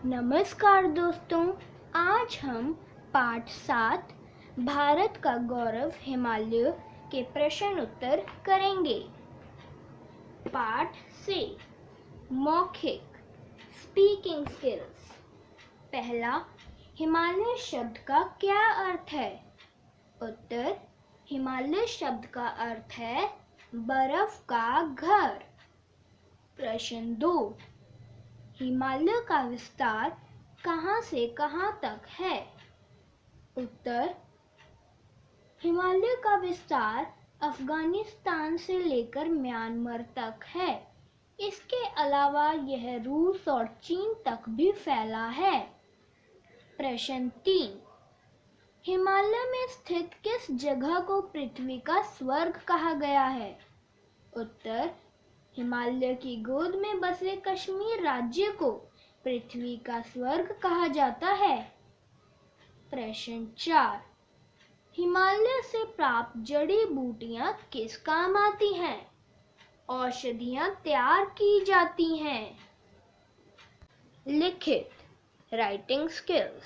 नमस्कार दोस्तों, आज हम पाठ 7 भारत का गौरव हिमालय के प्रश्न उत्तर करेंगे। पाठ से मौखिक स्पीकिंग स्किल्स। पहला, हिमालय शब्द का क्या अर्थ है? उत्तर, हिमालय शब्द का अर्थ है बर्फ का घर। प्रश्न 2, हिमालय का विस्तार कहाँ से कहाँ तक है? उत्तर, हिमालय का विस्तार अफगानिस्तान से लेकर म्यांमार तक है। इसके अलावा यह रूस और चीन तक भी फैला है। प्रश्न 3, हिमालय में स्थित किस जगह को पृथ्वी का स्वर्ग कहा गया है? उत्तर, हिमालय की गोद में बसे कश्मीर राज्य को पृथ्वी का स्वर्ग कहा जाता है। प्रश्न 4, हिमालय से प्राप्त जड़ी बूटियां किस काम आती हैं? औषधियां तैयार की जाती हैं। लिखित राइटिंग स्किल्स।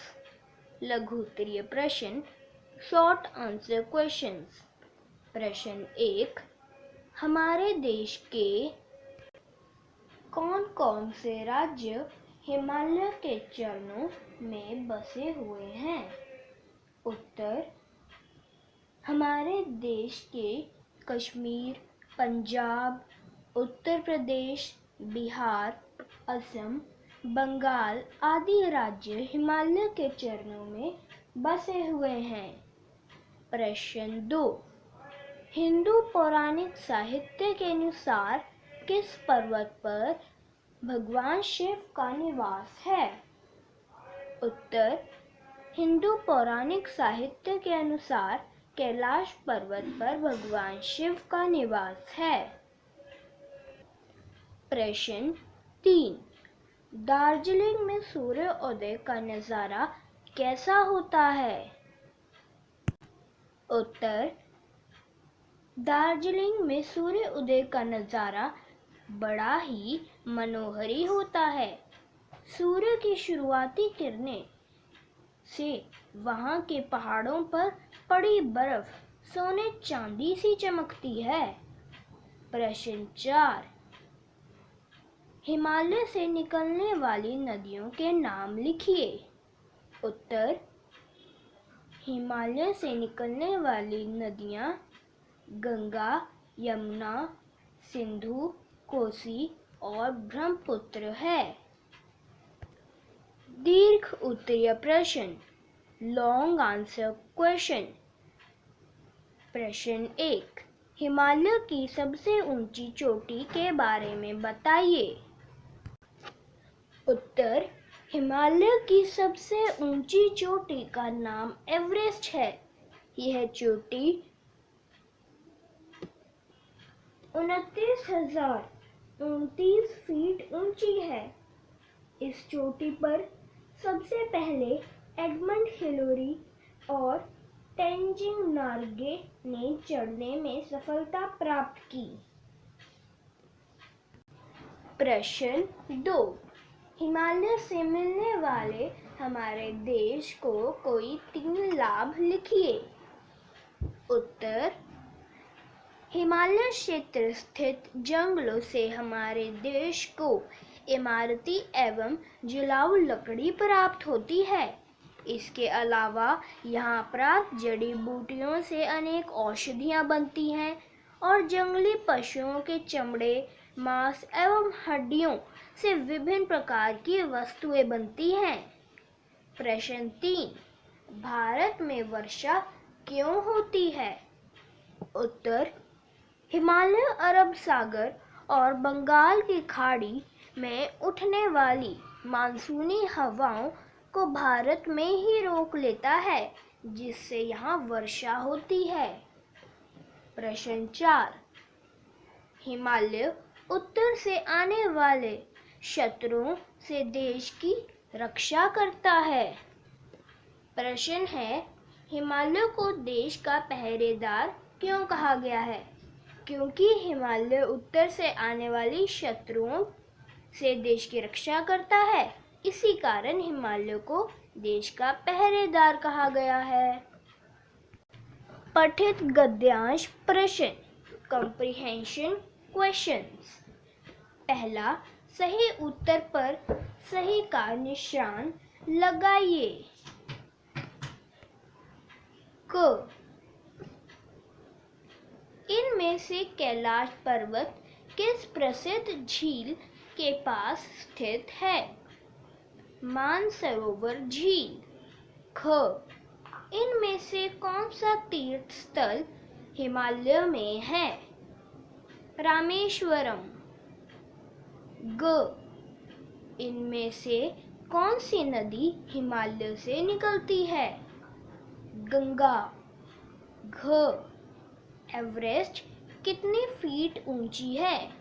लघु उत्तरीय प्रश्न, शॉर्ट आंसर क्वेश्चंस। प्रश्न 1, हमारे देश के कौन कौन से राज्य हिमालय के चरणों में बसे हुए हैं? उत्तर, हमारे देश के कश्मीर, पंजाब, उत्तर प्रदेश, बिहार, असम, बंगाल आदि राज्य हिमालय के चरणों में बसे हुए हैं। प्रश्न 2, हिंदू पौराणिक साहित्य के अनुसार किस पर्वत पर भगवान शिव का निवास है? उत्तर, हिंदू पौराणिक साहित्य के अनुसार कैलाश पर्वत पर भगवान शिव का निवास है। प्रश्न 3, दार्जिलिंग में सूर्योदय का नज़ारा कैसा होता है? उत्तर, दार्जिलिंग में सूर्योदय का नज़ारा बड़ा ही मनोहरी होता है। सूर्य की शुरुआती किरणें से वहां के पहाड़ों पर पड़ी बर्फ सोने चांदी सी चमकती है। प्रश्न 4, हिमालय से निकलने वाली नदियों के नाम लिखिए। उत्तर, हिमालय से निकलने वाली नदियां गंगा, यमुना, सिंधु, कोसी और ब्रह्मपुत्र है। दीर्घ उत्तरीय प्रश्न, लॉन्ग आंसर क्वेश्चन। प्रश्न 1, हिमालय की सबसे ऊंची चोटी के बारे में बताइए। उत्तर, हिमालय की सबसे ऊंची चोटी का नाम एवरेस्ट है। यह चोटी 29,029 फीट ऊंची है। इस चोटी पर सबसे पहले एडमंड हिलेरी और तेंजिंग नोर्गे ने चढ़ने में सफलता प्राप्त की। प्रश्न 2, हिमालय से मिलने वाले हमारे देश को कोई 3 लाभ लिखिए। उत्तर, हिमालय क्षेत्र स्थित जंगलों से हमारे देश को इमारती एवं जलाऊ लकड़ी प्राप्त होती है। इसके अलावा यहाँ प्राप्त जड़ी बूटियों से अनेक औषधियाँ बनती हैं और जंगली पशुओं के चमड़े, मांस एवं हड्डियों से विभिन्न प्रकार की वस्तुएं बनती हैं। प्रश्न 3, भारत में वर्षा क्यों होती है? उत्तर, हिमालय, अरब सागर और बंगाल की खाड़ी में उठने वाली मानसूनी हवाओं को भारत में ही रोक लेता है, जिससे यहाँ वर्षा होती है। प्रश्न 4, हिमालय उत्तर से आने वाले शत्रुओं से देश की रक्षा करता है। प्रश्न है, हिमालय को देश का पहरेदार क्यों कहा गया है? क्योंकि हिमालय उत्तर से आने वाली शत्रुओं से देश की रक्षा करता है। इसी कारण हिमालय को देश का पहरेदार कहा गया है। पठित गद्यांश प्रश्न, कॉम्प्रिहेंशन क्वेश्चंस। पहला, सही उत्तर पर सही का निशान लगाइए। क, इनमें से कैलाश पर्वत किस प्रसिद्ध झील के पास स्थित है? मानसरोवर झील। ख, इनमें से कौन सा तीर्थ स्थल हिमालय में है? रामेश्वरम। ग, इनमें से कौन सी नदी हिमालय से निकलती है? गंगा। घ, एवरेस्ट कितनी फीट ऊंची है?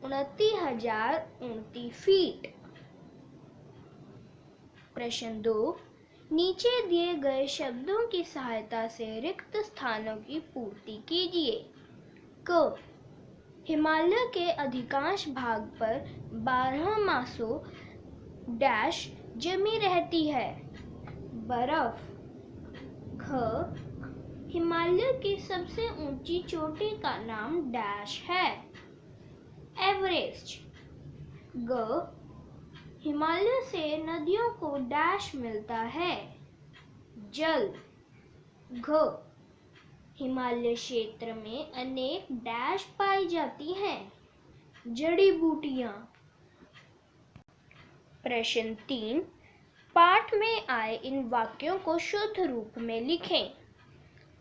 29,029 फीट। प्रश्न 2, नीचे दिए गए शब्दों की सहायता से रिक्त स्थानों की पूर्ति कीजिए। क, हिमालय के अधिकांश भाग पर 12 मासों डैश जमी रहती है। बर्फ। ख, हिमालय की सबसे ऊंची चोटी का नाम डैश है। एवरेस्ट। ग, हिमालय से नदियों को डैश मिलता है। जल। घ, हिमालय क्षेत्र में अनेक डैश पाई जाती हैं। जड़ी बूटियां। प्रश्न 3, पाठ में आए इन वाक्यों को शुद्ध रूप में लिखें।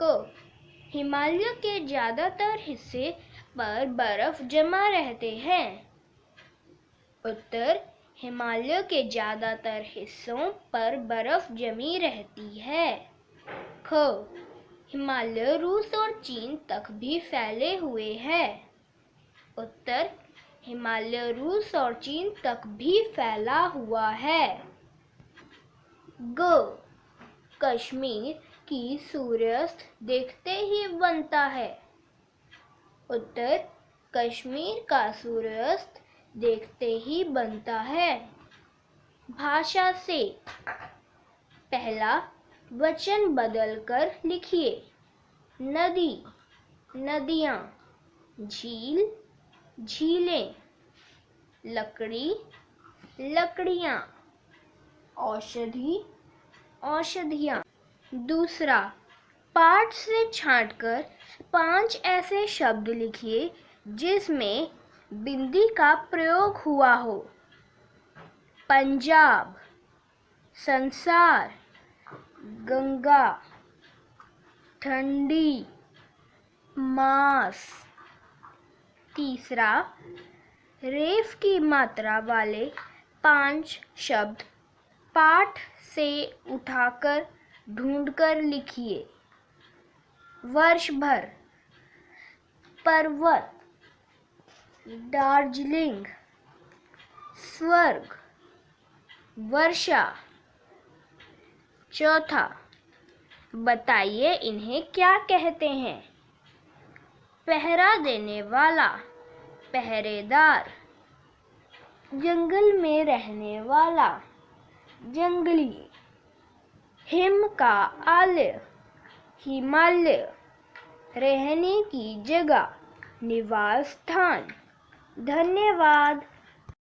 क, हिमालय के ज्यादातर हिस्से पर बर्फ जमा रहते हैं। उत्तर, हिमालय के ज्यादातर हिस्सों पर बर्फ जमी रहती है। ख, हिमालय रूस और चीन तक भी फैले हुए हैं। उत्तर, हिमालय रूस और चीन तक भी फैला हुआ है। ग, कश्मीर की सूर्यास्त देखते ही बनता है। उत्तर, कश्मीर का सूर्यास्त देखते ही बनता है। भाषा से। पहला वचन बदलकर लिखिए। नदी, नदियाँ। झील, झीलें। लकड़ी, लकड़ियाँ। औषधि, औषधियाँ। दूसरा, पाठ से छांटकर 5 ऐसे शब्द लिखिए जिसमें बिंदी का प्रयोग हुआ हो। पंजाब, संसार, गंगा, ठंडी, मास। तीसरा, रेफ की मात्रा वाले 5 शब्द पाठ से उठाकर ढूंढकर लिखिए। वर्ष भर, पर्वत, दार्जिलिंग, स्वर्ग, वर्षा। चौथा, बताइए इन्हें क्या कहते हैं? पहरा देने वाला, पहरेदार। जंगल में रहने वाला, जंगली। हिम का आलय, हिमालय। रहने की जगह, निवास स्थान। धन्यवाद।